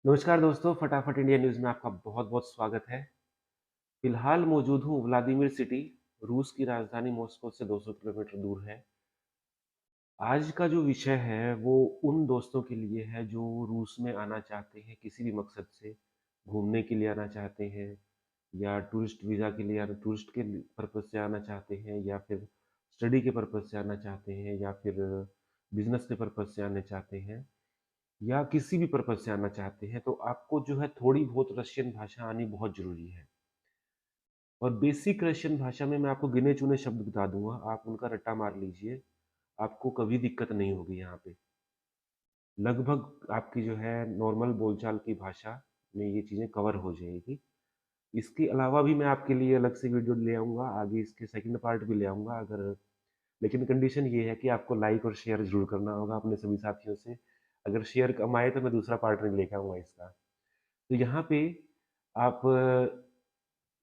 नमस्कार दोस्तों, फटाफट इंडिया न्यूज़ में आपका बहुत-बहुत स्वागत है। फिलहाल मौजूद हूँ व्लादिमीर सिटी, रूस की राजधानी मॉस्को से 200 किलोमीटर दूर है। आज का जो विषय है वो उन दोस्तों के लिए है जो रूस में आना चाहते हैं किसी भी मकसद से, घूमने के लिए आना चाहते हैं या टूरिस्ट वीज़ा के लिए टूरिस्ट के पर्पज़ से आना चाहते हैं या फिर स्टडी के पर्पज़ से आना चाहते हैं या फिर बिज़नेस के पर्पज़ से आना चाहते हैं या किसी भी पर्पज़ से आना चाहते हैं, तो आपको जो है थोड़ी बहुत रशियन भाषा आनी बहुत ज़रूरी है। और बेसिक रशियन भाषा में मैं आपको गिने-चुने शब्द बता दूँगा, आप उनका रट्टा मार लीजिए, आपको कभी दिक्कत नहीं होगी यहाँ पे। लगभग आपकी जो है नॉर्मल बोलचाल की भाषा में ये चीज़ें कवर हो जाएगी। इसके अलावा भी मैं आपके लिए अलग से वीडियो ले आऊँगा, आगे इसके सेकंड पार्ट भी ले आऊँगा अगर लेकिन कंडीशन ये है कि आपको लाइक और शेयर ज़रूर करना होगा अपने सभी साथियों से। अगर शेयर कम आए तो मैं दूसरा पार्ट नहीं लेके आऊँगा इसका। तो यहाँ पे आप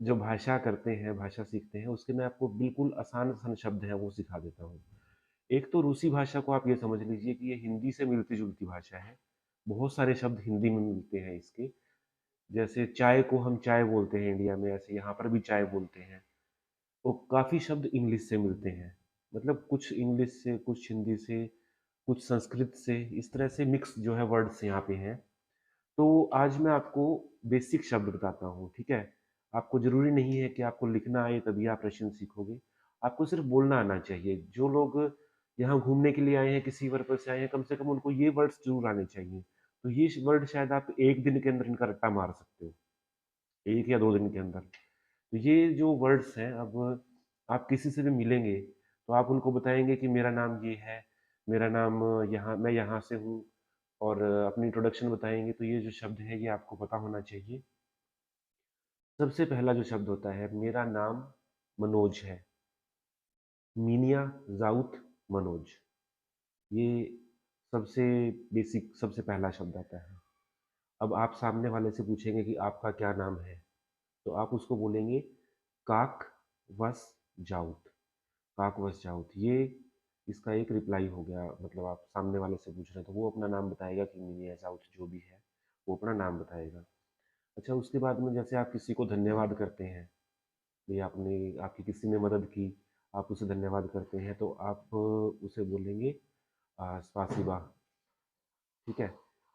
जो भाषा करते हैं, भाषा सीखते हैं, उसके मैं आपको बिल्कुल आसान-आसान शब्द हैं, वो सिखा देता हूँ। एक तो रूसी भाषा को आप ये समझ लीजिए कि ये हिंदी से मिलती-जुलती भाषा है। बहुत सारे शब्द हिंदी में मिलते हैं इसके। जैसे चाय को हम चाय बोलते हैं इंडिया में, ऐसे यहाँ पर भी चाय बोलते हैं। तो काफ़ी शब्द इंग्लिश से मिलते हैं। मतलब कुछ इंग्लिश से, कुछ हिंदी से, कुछ संस्कृत से, इस तरह से मिक्स जो है वर्ड्स यहाँ पे हैं। तो आज मैं आपको बेसिक शब्द बताता हूँ, ठीक है? आपको ज़रूरी नहीं है कि आपको लिखना आए तभी आप रशियन सीखोगे। आपको सिर्फ़ बोलना आना चाहिए। जो लोग यहाँ घूमने के लिए आए हैं, किसी पर्पज़ से आए हैं, कम से कम उनको ये वर्ड्स ज़रूर आने चाहिए। तो ये श वर्ड शायद आप 1 दिन के अंदर इनका रट्टा मार सकते हो, 1 या 2 दिन के अंदर। तो ये जो वर्ड्स हैं, अब आप किसी से भी मिलेंगे, तो आप उनको बताएँगे कि मेरा नाम ये है, मेरा नाम यहाँ मैं यहाँ से हूँ और अपनी इंट्रोडक्शन बताएँगे, तो ये जो शब्द हैं, ये आपको पता होना चाहिए। सबसे पहला जो शब्द होता है, मेरा नाम मनोज है। मीनिया ज़ाउथ मनोज। ये सबसे बेसिक सबसे पहला शब्द आता है। अब आप सामने वाले से पूछेंगे कि आपका क्या नाम है? तो आप उसको बोलेंगे काक वस जाउत। काक वस जाउत। ये इसका एक रिप्लाई हो गया मतलब आप सामने वाले से पूछ रहे हैं तो वो अपना नाम बताएगा कि मीनिया ज़ाउथ जो भी है, वो अपना नाम बताएगा। अच्छा उसके बाद में जैसे आप किसी को धन्यवाद करते हैं ये आपने आपकी किसी ने मदद की, आप उसे धन्यवाद करते हैं तो आप उसे बोलेंगे स्पासिबा, ठीक है?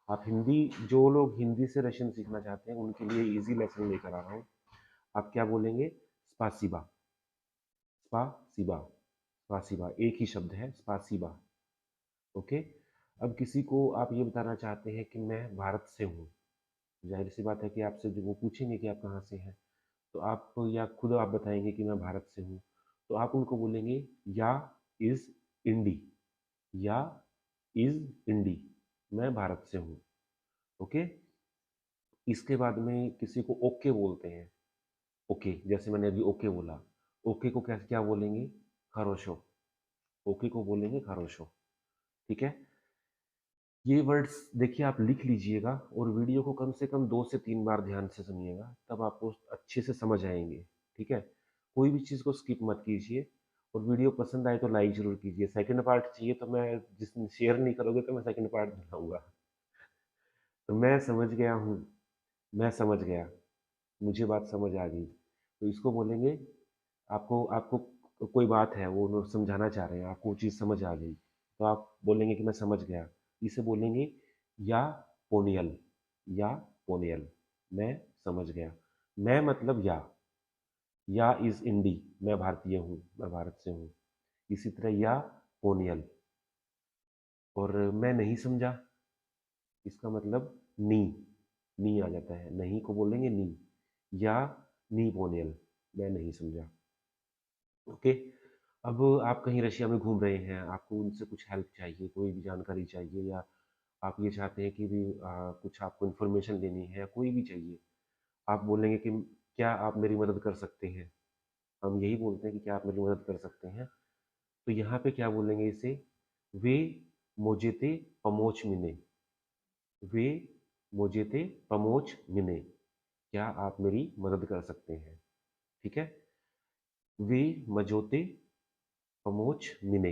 आप हिंदी जो लोग हिंदी से रशियन सीखना चाहते हैं उनके लिए ईज़ी लेसन लेकर आ रहा हूँ। आप क्या बोलेंगे? स्पासिबा, स्पासिबा, स्पासिबा एक ही शब्द है स्पासिबा, ओके? अब किसी को आप ये बताना चाहते हैं कि मैं भारत से हूँ, ज़ाहिर-सी बात है कि आपसे जब वो पूछेंगे कि आप कहाँ से हैं? तो आप या खुद आप बताएँगे कि मैं भारत से हूँ। तो आप उनको बोलेंगे या इज़ इंडी या इज़ इंडी, मैं भारत से हूँ, ओके? इसके बाद में किसी को ओके बोलते हैं, ओके, जैसे मैंने अभी ओके बोला। ओके को क्या क्या बोलेंगे? खारोशो, ओके को बोलेंगे खारोशो, ठीक है? ये वर्ड्स देखिए आप लिख लीजिएगा और वीडियो को कम से कम 2 से 3 बार ध्यान से सुनिएगा, तब आपको अच्छे से समझ आएँगे, ठीक है? कोई भी चीज़ को स्किप मत कीजिए और वीडियो पसंद आए तो लाइक ज़रूर कीजिए। सेकंड पार्ट चाहिए तो मैं जिस दिन शेयर नहीं करोगे तो मैं सेकंड पार्ट नहीं लाऊँगा। तो मैं समझ गया हूँ, मैं समझ गया, मुझे बात समझ आ गई। तो इसको बोलेंगे आपको आपको कोई बात है, वो लोग समझाना चाह रहे हैं, आपको वो चीज़ समझ आ गई, तो आप बोलेंगे कि मैं समझ गया। इसे बोलेंगे या पोनियल या पोनियल, मैं समझ गया। मैं मतलब या इज़ इंडी, मैं भारतीय हूँ, मैं भारत से हूँ। इसी तरह या पोनियल और मैं नहीं समझा, इसका मतलब नी, नी आ जाता है, नहीं को बोलेंगे नी या नी पोनियल, मैं नहीं समझा। ओके। अब आप कहीं रशिया में घूम रहे हैं, आपको उनसे कुछ हेल्प चाहिए, कोई भी जानकारी चाहिए या आप ये चाहते हैं कि भी कुछ आपको इन्फॉर्मेशन लेनी है या कोई भी चाहिए, आप बोलेंगे कि क्या आप मेरी मदद कर सकते हैं? हम यही बोलते हैं कि क्या आप मेरी मदद कर सकते हैं? तो यहाँ पे क्या बोलेंगे इसे? वे मोजेते पमोच मिने, वे मोजेते पमोच मिने, क्या आप मेरी मदद कर सकते हैं? ठीक है? वे मजोते पमोच मिने,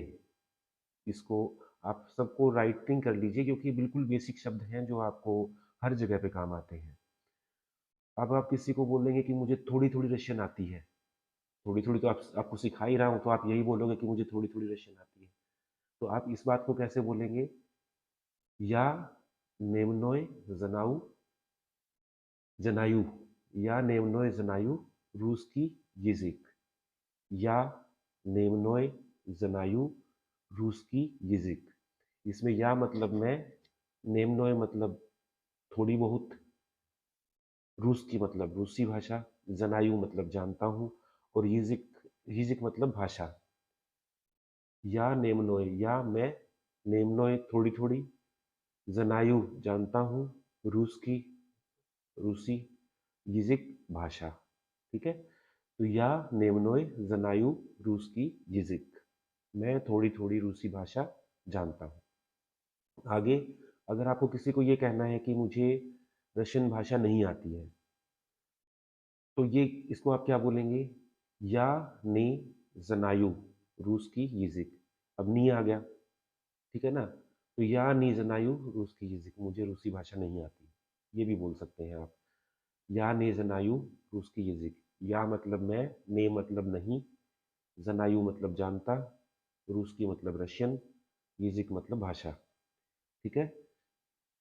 इसको आप सबको राइटिंग कर लीजिए क्योंकि बिल्कुल बेसिक शब्द हैं जो आपको हर जगह पे काम आते हैं। अब आप किसी को बोलेंगे कि मुझे थोड़ी-थोड़ी रशियन आती है, थोड़ी-थोड़ी तो आप आपको सिखा ही रहा हूँ, तो आप यही बोलोगे कि मुझे थोड़ी-थोड़ी रशियन आती है। तो आप इस बात को कैसे बोलेंगे? या नेमनोय ज़नाउ जनायु या नेमनोय जनायु रूski язык या नेमनोय जनायु रूski язык। इसमें या मतलब मैं, नेमनोय मतलब थोड़ी बहुत, रूस की मतलब रूसी भाषा, जनायु मतलब जानता हूँ, और यिज़िक यिज़िक मतलब भाषा। या नेमनोय या मैं, नेमनोय थोड़ी-थोड़ी, जनायु जानता हूँ, रूस की रूसी, यिज़िक भाषा। ठीक है? तो या नेमनोय जनायु रूस की यिज़िक, मैं थोड़ी-थोड़ी रूसी भाषा जानता हूँ। आगे अगर आपको किसी को ये कहना है कि मुझे रशियन भाषा नहीं आती है, तो ये इसको आप क्या बोलेंगे? या नी जनायु रूस की यिज़िक। अब नी आ गया, ठीक है ना? तो या नी जनायु रूस की यिज़िक, मुझे रूसी भाषा नहीं आती। ये भी बोल सकते हैं आप। या नी जनायु रूस की यिज़िक। या मतलब मैं, ने मतलब नहीं, जनायु मतलब जानता, रूस की मतलब रशियन, यिज़िक मतलब भाषा। ठीक है?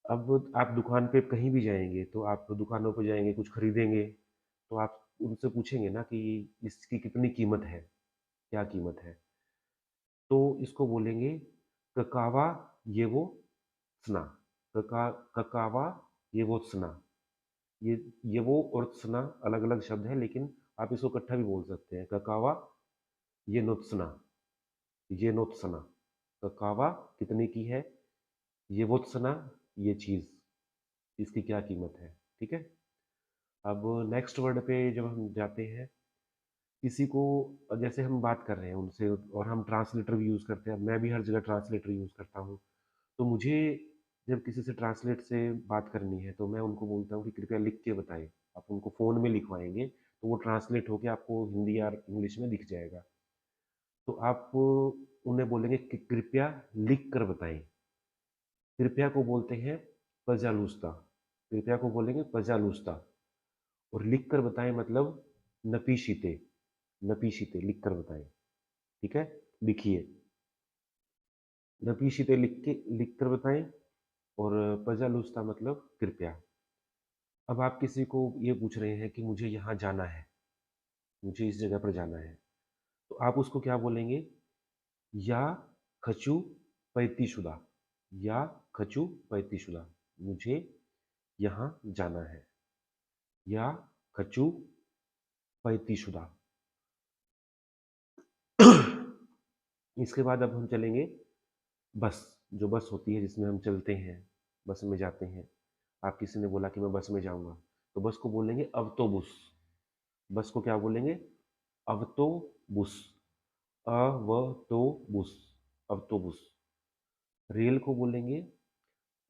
अब आप दुकान पे कहीं भी जाएँगे, तो आप दुकानों पे जाएँगे, कुछ खरीदेंगे, तो आप उनसे पूछेंगे ना कि इसकी कितनी कीमत है, क्या कीमत है? तो इसको बोलेंगे ककावा ये वो त्सना, ककावा ये वो त्सना। ये ये वो और त्सना अलग-अलग शब्द हैं, लेकिन आप इसको इकट्ठा भी बोल सकते हैं। ककावा ये नोत्सना, ये नोत्सना। ककावा कितने की है, ये वो त्सना ये चीज़, इसकी क्या कीमत है? ठीक है? अब नेक्स्ट वर्ड पे जब हम जाते हैं, किसी को जैसे हम बात कर रहे हैं उनसे, और हम ट्रांसलेटर भी यूज़ करते हैं, मैं भी हर जगह ट्रांसलेटर यूज़ करता हूँ। तो मुझे जब किसी से ट्रांसलेट से बात करनी है, तो मैं उनको बोलता हूँ कि कृपया लिख के बताएँ। आप उनको फ़ोन में लिखवाएँगे, तो वो ट्रांसलेट होके आपको हिंदी या इंग्लिश में दिख जाएगा। तो आप उन्हें बोलेंगे कि कृपया लिख कर बताएँ। कृपया को बोलते हैं पज़ालूस्ता, कृपया को बोलेंगे पज़ालूस्ता, और लिख कर बताएँ मतलब नपीशिते, नपीशिते लिख कर बताएँ। ठीक है? लिखिए। नपीशिते लिख कर बताएँ, और पज़ालूस्ता मतलब कृपया। अब आप किसी को ये पूछ रहे हैं कि मुझे यहाँ जाना है, मुझे इस जगह पर जाना है, तो आप उसको क्या बोलेंगे? या खचू पैतीशुदा, या खचू पैतीशुदा, मुझे यहाँ जाना है, या खचू पैतीशुदा। इसके बाद अब हम चलेंगे बस, जो बस होती है जिसमें हम चलते हैं, बस में जाते हैं। आप किसी ने बोला कि मैं बस में जाऊँगा, तो बस को बोलेंगे अवतोबुस। बस को क्या बोलेंगे? अवतोबुस, अवतोबुस, अवतोबुस। रेल को बोलेंगे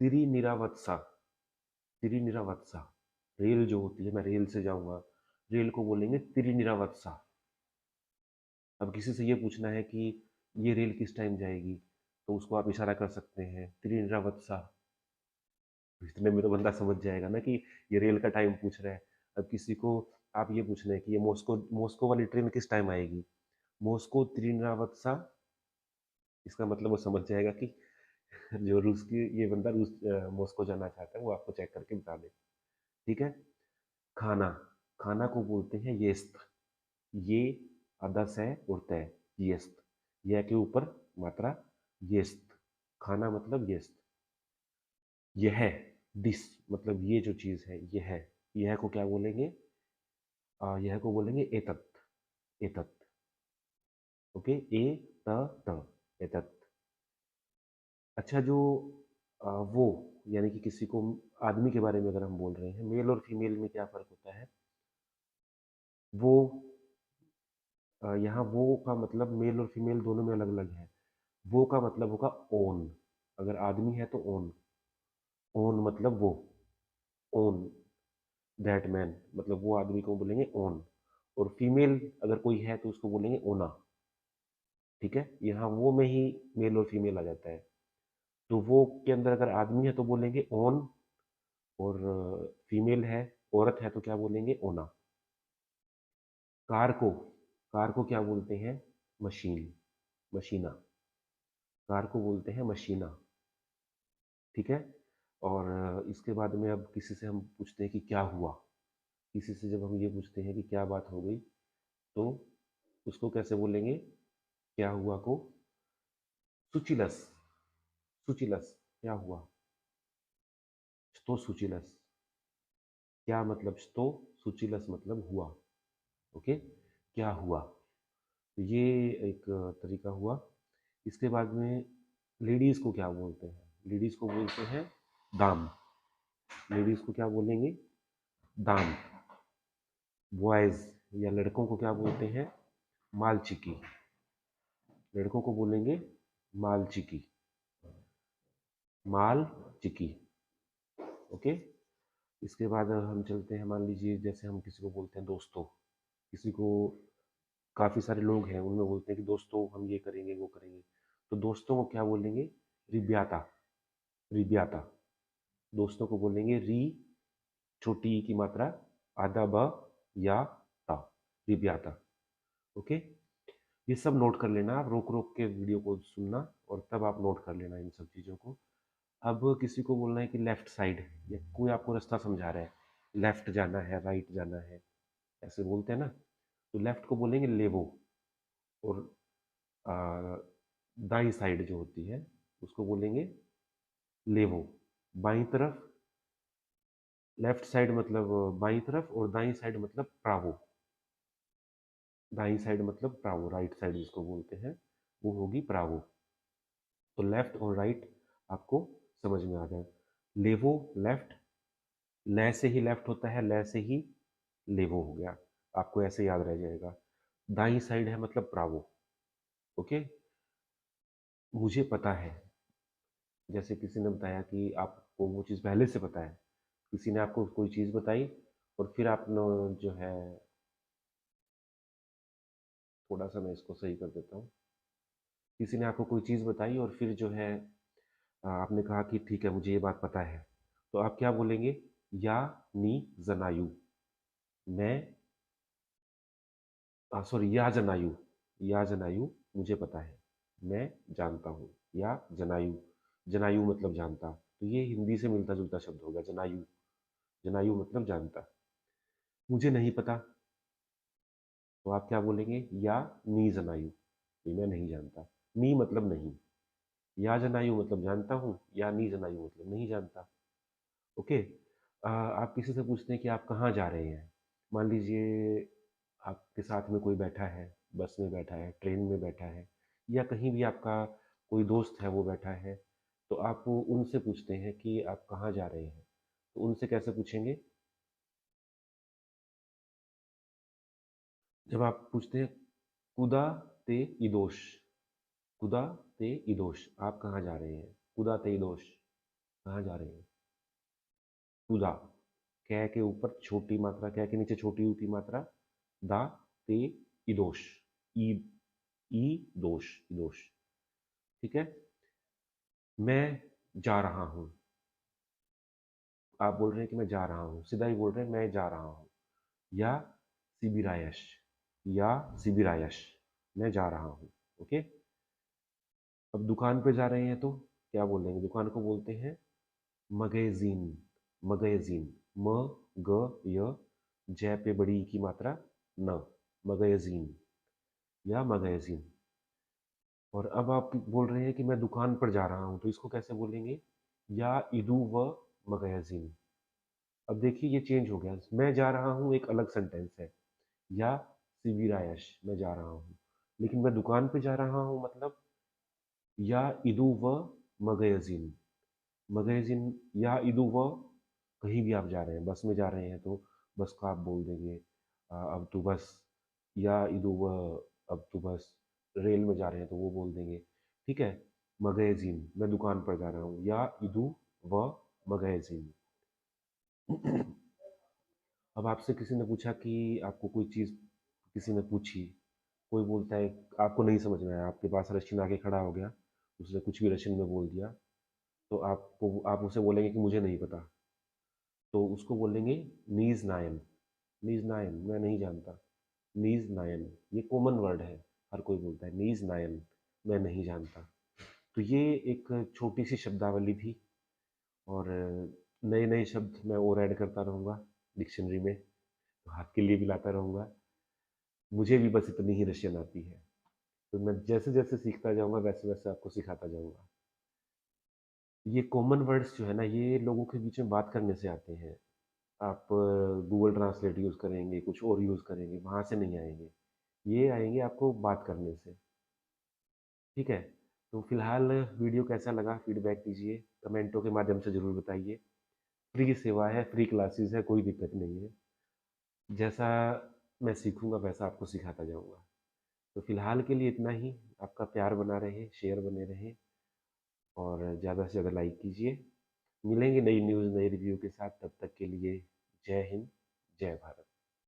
तिरिनिरावत्सा, तिरिनिरावत्सा। रेल जो होती है, मैं रेल से जाऊँगा, रेल को बोलेंगे तिरिनिरावत्सा। अब किसी से ये पूछना है कि ये रेल किस टाइम जाएगी, तो उसको आप इशारा कर सकते हैं तिरिनिरावत्सा। इतने में तो बंदा समझ जाएगा ना कि ये रेल का टाइम पूछ रहा है। अब किसी को आप ये पूछ रहे हैं कि ये मॉस्को मॉस्को वाली ट्रेन किस टाइम आएगी, मॉस्को तिरिनिरावत्सा, इसका मतलब वो समझ जाएगा कि जो रूस की ये बंदा मॉस्को जाना चाहता है, वो आपको चेक करके बता दे। ठीक है? खाना, खाना को बोलते हैं येस्त। ये आधा से और तय, येस्त। यह के ऊपर मात्रा येस्त। खाना मतलब येस्त। यह, दिस मतलब ये जो चीज़ है, यह को क्या बोलेंगे? यह को बोलेंगे एतत्, एतत्। ओके? ए त त, एतत्। अच्छा, जो वो यानी कि किसी को आदमी के बारे में अगर हम बोल रहे हैं, मेल और फीमेल में क्या फ़र्क होता है? वो यहाँ वो का मतलब मेल और फीमेल दोनों में अलग-अलग है। वो का मतलब होगा ओन, अगर आदमी है तो ओन, ओन मतलब वो, ओन दैट मैन मतलब वो आदमी को बोलेंगे ओन, और फीमेल अगर कोई है तो उसको बोलेंगे ओना। ठीक है? यहाँ वो में ही मेल और फीमेल आ जाता है। तो वो के अंदर अगर आदमी है तो बोलेंगे ओन, और फीमेल है, औरत है, तो क्या बोलेंगे? ओना। कार को क्या बोलते हैं? मशीन, मशीना। कार को बोलते हैं मशीना। ठीक है। और इसके बाद में अब किसी से हम पूछते हैं कि क्या हुआ। किसी से जब हम ये पूछते हैं कि क्या बात हो गई, तो उसको कैसे बोलेंगे? क्या हुआ को सुचिलस। सुचिलस, क्या हुआ? स्तो सुचिलस। क्या मतलब स्तो, सुचिलस मतलब हुआ। ओके, क्या हुआ। तो ये एक तरीका हुआ। इसके बाद में लेडीज को क्या बोलते हैं? लेडीज को बोलते हैं दाम। लेडीज को क्या बोलेंगे? दाम। बॉयज या लड़कों को क्या बोलते हैं? मालचिकी। लड़कों को बोलेंगे मालचिकी। मालचिकी। ओके। इसके बाद हम चलते हैं, मान लीजिए जैसे हम किसी को बोलते हैं दोस्तों। किसी को, काफ़ी सारे लोग हैं, उनमें बोलते हैं कि दोस्तों हम ये करेंगे वो करेंगे, तो दोस्तों को क्या बोलेंगे? रिब्याता। रिब्याता। दोस्तों को बोलेंगे री, छोटी ई की मात्रा, आधा ब, या ता, रिब्याता। ओके। ये सब नोट कर लेना, आप रोक रोक के वीडियो को सुनना और तब आप नोट कर लेना इन सब चीज़ों को। अब किसी को बोलना है कि लेफ्ट साइड, या कोई आपको रास्ता समझा रहा है, लेफ्ट जाना है, राइट जाना है, ऐसे बोलते हैं ना, तो लेफ्ट को बोलेंगे लेवो। और आ, दाई साइड जो होती है उसको बोलेंगे लेवो। बाई तरफ, लेफ्ट साइड मतलब बाई तरफ, और दाई साइड मतलब प्रावो। दाई साइड मतलब प्रावो, राइट साइड जिसको बोलते हैं वो होगी प्रावो। तो लेफ्ट और राइट आपको समझ में आ गया। लेवो लेफ्ट, ले से ही लेफ्ट होता है, ले से ही लेवो हो गया। आपको ऐसे याद रह जाएगा। दाई साइड है मतलब प्रावो। ओके। मुझे पता है, जैसे किसी ने बताया कि आपको वो चीज़ पहले से पता है। किसी ने आपको कोई चीज़ बताई और फिर आपने जो है, थोड़ा सा मैं इसको सही कर देता हूँ। किसी ने आपको कोई चीज़ बताई और फिर जो है आपने कहा कि ठीक है मुझे ये बात पता है, तो आप क्या बोलेंगे? या नी जनायु। मैं, सॉरी, या जनायु। या जनायु, मुझे पता है, मैं जानता हूँ। या जनायु, जनायु मतलब जानता, तो ये हिंदी से मिलता जुलता शब्द होगा जनायु। जनायु मतलब जानता। मुझे नहीं पता, तो आप क्या बोलेंगे? या नी जनायु, ये मैं नहीं जानता। नी मतलब नहीं, या जनायु मतलब जानता हूँ, या नी जनायु मतलब नहीं जानता। ओके। आप किसी से पूछते हैं कि आप कहाँ जा रहे हैं। मान लीजिए आपके साथ में कोई बैठा है, बस में बैठा है, ट्रेन में बैठा है, या कहीं भी आपका कोई दोस्त है वो बैठा है, तो आप उनसे पूछते हैं कि आप कहाँ जा रहे हैं, तो उनसे कैसे पूछेंगे? जब आप पूछते हैं कुदा ते इदोश, कुदा ते इदोश, आप कहाँ जा रहे हैं? कुदा ते इदोश, कहाँ जा रहे हैं? कुदा, कै के ऊपर छोटी मात्रा, कै के नीचे छोटी ऊ की मात्रा, दा ते इदोश, ई, ई दोष, इदोश। ठीक है। मैं जा रहा हूँ, आप बोल रहे हैं कि मैं जा रहा हूँ, सीधा ही बोल रहे हैं मैं जा रहा हूँ। या सिबिरायश, या सिबिरायश, मैं जा रहा हूँ। ओके। अब दुकान पे जा रहे हैं तो क्या बोलेंगे? दुकान को बोलते हैं मगेजीन। मगेजीन, म, ग, य, जय पे बड़ी ई की मात्रा, न, मगेजीन या मगेजीन। और अब आप बोल रहे हैं कि मैं दुकान पर जा रहा हूँ, तो इसको कैसे बोलेंगे? या इदु व मगेजीन। अब देखिए ये चेंज हो गया, मैं जा रहा हूँ एक अलग सेंटेंस है, या सिविरायश, मैं जा रहा हूँ, लेकिन मैं दुकान पे जा रहा हूँ मतलब या इदु व मगेजीन। मगेजीन या इदु व, कहीं भी आप जा रहे हैं, बस में जा रहे हैं तो बस का आप बोल देंगे अब तो बस, या इदु व, अब तो बस। रेल में जा रहे हैं तो वो बोल देंगे। ठीक है। मगेजीन, मैं दुकान पर जा रहा हूँ, या इदु व मगेजीन। अब आपसे किसी ने पूछा कि आपको कोई चीज़, किसी ने पूछी, कोई बोलता है, आपको नहीं समझ में आया, आपके पास रशियन आके खड़ा हो गया, उसने कुछ भी रशियन में बोल दिया, तो आपको, आप उसे बोलेंगे कि मुझे नहीं पता। तो उसको बोलेंगे नीज़ नायन। नीज़ नायन मैं नहीं जानता। नीज़ नायन ये कॉमन वर्ड है, हर कोई बोलता है नीज़ नायन, मैं नहीं जानता। तो ये एक छोटी सी शब्दावली थी, और नए नए शब्द मैं और ऐड करता रहूँगा डिक्शनरी में, तो आपके लिए भी लाता रहूँगा। मुझे भी बस इतनी ही रशियन आती है, तो मैं जैसे जैसे सीखता जाऊँगा वैसे वैसे आपको सिखाता जाऊँगा। ये कॉमन वर्ड्स जो है ना, ये लोगों के बीच में बात करने से आते हैं। आप गूगल ट्रांसलेट यूज़ करेंगे, कुछ और यूज़ करेंगे, वहाँ से नहीं आएँगे। ये आएँगे आपको बात करने से। ठीक है? तो फिलहाल वीडियो कैसा लगा फीडबैक दीजिए, कमेंटों के माध्यम से ज़रूर बताइए। फ्री सेवा है, फ्री क्लासेस है, कोई दिक्कत नहीं है। जैसा मैं सीखूँगा वैसा आपको सिखाता जाऊँगा। तो फिलहाल के लिए इतना ही। आपका प्यार बना रहे, शेयर बने रहे, और ज़्यादा से ज़्यादा लाइक कीजिए। मिलेंगे नई न्यूज़, नए रिव्यू के साथ, तब तक के लिए जय हिंद, जय भारत।